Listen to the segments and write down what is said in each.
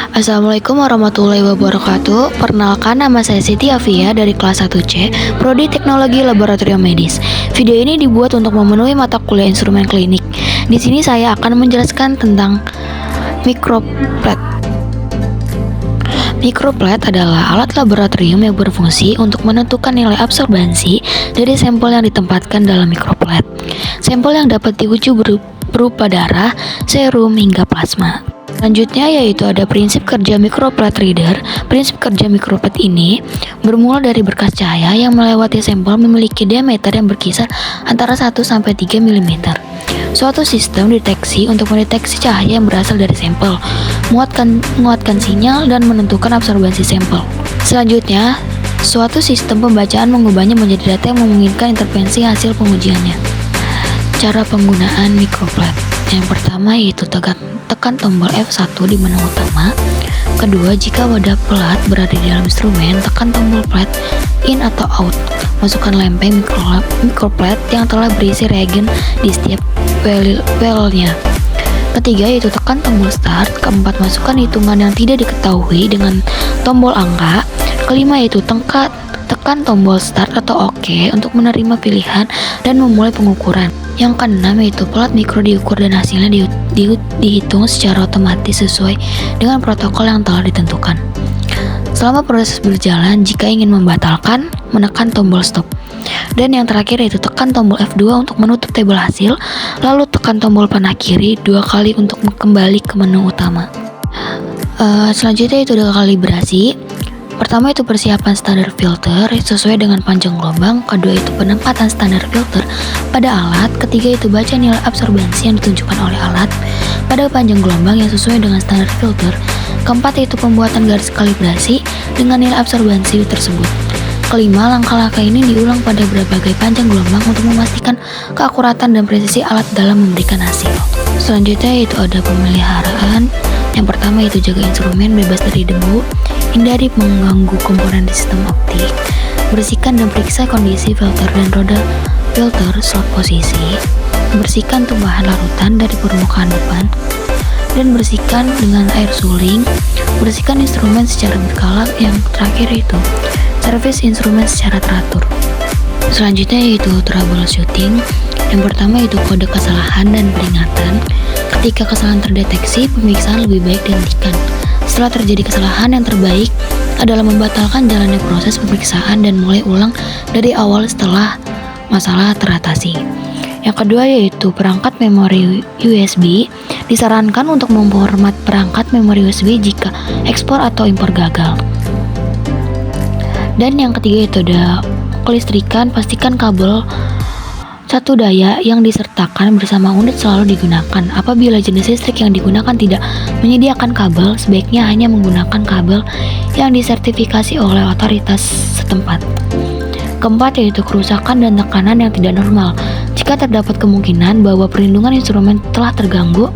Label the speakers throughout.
Speaker 1: Assalamualaikum warahmatullahi wabarakatuh. Perkenalkan, nama saya Siti Afia dari kelas 1C, Prodi Teknologi Laboratorium Medis. Video ini dibuat untuk memenuhi mata kuliah instrumen klinik. Di sini saya akan menjelaskan tentang microplate. Microplate adalah alat laboratorium yang berfungsi untuk menentukan nilai absorbansi dari sampel yang ditempatkan dalam microplate. Sampel yang dapat diuji berupa darah, serum, hingga plasma. Selanjutnya yaitu ada prinsip kerja microplate reader. Prinsip kerja microplate ini bermula dari berkas cahaya yang melewati sampel memiliki diameter yang berkisar antara 1-3 mm. Suatu sistem deteksi untuk mendeteksi cahaya yang berasal dari sampel, menguatkan sinyal dan menentukan absorbansi sampel. Selanjutnya, suatu sistem pembacaan mengubahnya menjadi data yang memungkinkan intervensi hasil pengujiannya. Cara penggunaan microplate. Yang pertama yaitu tekan tombol F1 di menu utama. Kedua, jika wadah plat berada di dalam instrumen, tekan tombol plate in atau out. Masukkan lempeng microplate yang telah berisi reagen di setiap pelnya. Ketiga, yaitu tekan tombol start. Keempat, masukkan hitungan yang tidak diketahui dengan tombol angka. Kelima, yaitu tekan tombol start atau OK untuk menerima pilihan dan memulai pengukuran. Yang keenam yaitu plat mikro diukur dan hasilnya dihitung secara otomatis sesuai dengan protokol yang telah ditentukan. Selama proses berjalan, jika ingin membatalkan, menekan tombol stop. Dan yang terakhir yaitu tekan tombol F2 untuk menutup tabel hasil, lalu tekan tombol panah kiri 2 kali untuk kembali ke menu utama. Selanjutnya itu adalah kalibrasi. Pertama itu persiapan standar filter sesuai dengan panjang gelombang. Kedua itu penempatan standar filter pada alat. Ketiga itu baca nilai absorbansi yang ditunjukkan oleh alat pada panjang gelombang yang sesuai dengan standar filter. Keempat itu pembuatan garis kalibrasi dengan nilai absorbansi tersebut. Kelima, langkah-langkah ini diulang pada berbagai panjang gelombang untuk memastikan keakuratan dan presisi alat dalam memberikan hasil. Selanjutnya itu ada pemeliharaan. Yang pertama itu jaga instrumen bebas dari debu, hindari mengganggu komponen di sistem optik, bersihkan dan periksa kondisi filter dan roda filter slot posisi, bersihkan tumpahan larutan dari permukaan depan, dan bersihkan dengan air suling, bersihkan instrumen secara berkala. Yang terakhir itu servis instrumen secara teratur. Selanjutnya yaitu troubleshooting. Yang pertama itu kode kesalahan dan peringatan. Ketika kesalahan terdeteksi, pemeriksaan lebih baik dihentikan. Setelah terjadi kesalahan, yang terbaik adalah membatalkan jalannya proses pemeriksaan dan mulai ulang dari awal setelah masalah teratasi. Yang kedua yaitu perangkat memori USB. Disarankan untuk memformat perangkat memori USB jika ekspor atau impor gagal. Dan yang ketiga itu ada kelistrikan. Pastikan kabel satu daya yang disertakan bersama unit selalu digunakan. Apabila jenis listrik yang digunakan tidak menyediakan kabel, sebaiknya hanya menggunakan kabel yang disertifikasi oleh otoritas setempat. Keempat yaitu kerusakan dan tekanan yang tidak normal. Jika terdapat kemungkinan bahwa perlindungan instrumen telah terganggu,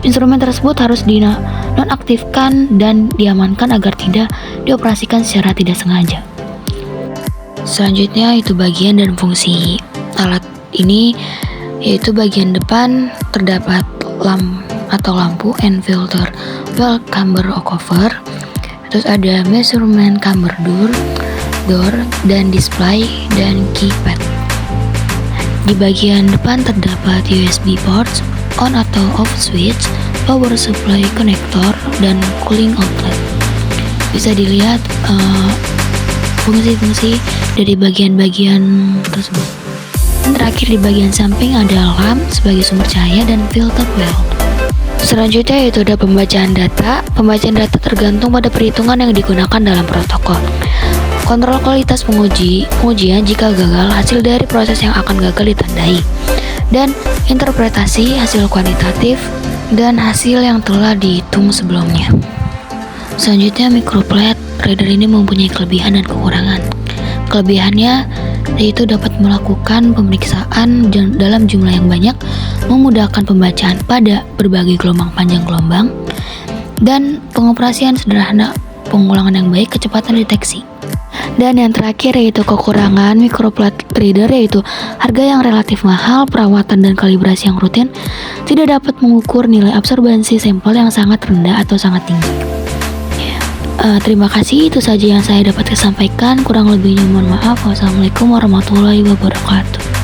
Speaker 1: instrumen tersebut harus dinonaktifkan dan diamankan agar tidak dioperasikan secara tidak sengaja. Selanjutnya itu bagian dan fungsi alat ini, yaitu bagian depan terdapat lampu and filter well camber cover. Terus ada measurement camber door dan display dan keypad. Di bagian depan terdapat USB ports, on atau off switch, power supply connector, dan cooling outlet. Bisa dilihat fungsi-fungsi dari bagian-bagian tersebut. Dan terakhir di bagian samping ada lamp sebagai sumber cahaya dan filter well. Selanjutnya yaitu ada pembacaan data. Pembacaan data tergantung pada perhitungan yang digunakan dalam protokol. Kontrol kualitas pengujian jika gagal, hasil dari proses yang akan gagal ditandai. Dan interpretasi hasil kuantitatif dan hasil yang telah dihitung sebelumnya. Selanjutnya microplate reader ini mempunyai kelebihan dan kekurangan. Kelebihannya yaitu dapat melakukan pemeriksaan dalam jumlah yang banyak, memudahkan pembacaan pada berbagai gelombang panjang gelombang, dan pengoperasian sederhana, pengulangan yang baik, kecepatan deteksi. Dan yang terakhir yaitu kekurangan microplate reader, yaitu harga yang relatif mahal, perawatan dan kalibrasi yang rutin, tidak dapat mengukur nilai absorbansi sampel yang sangat rendah atau sangat tinggi. Terima kasih, itu saja yang saya dapat sampaikan. Kurang lebihnya mohon maaf. Wassalamualaikum warahmatullahi wabarakatuh.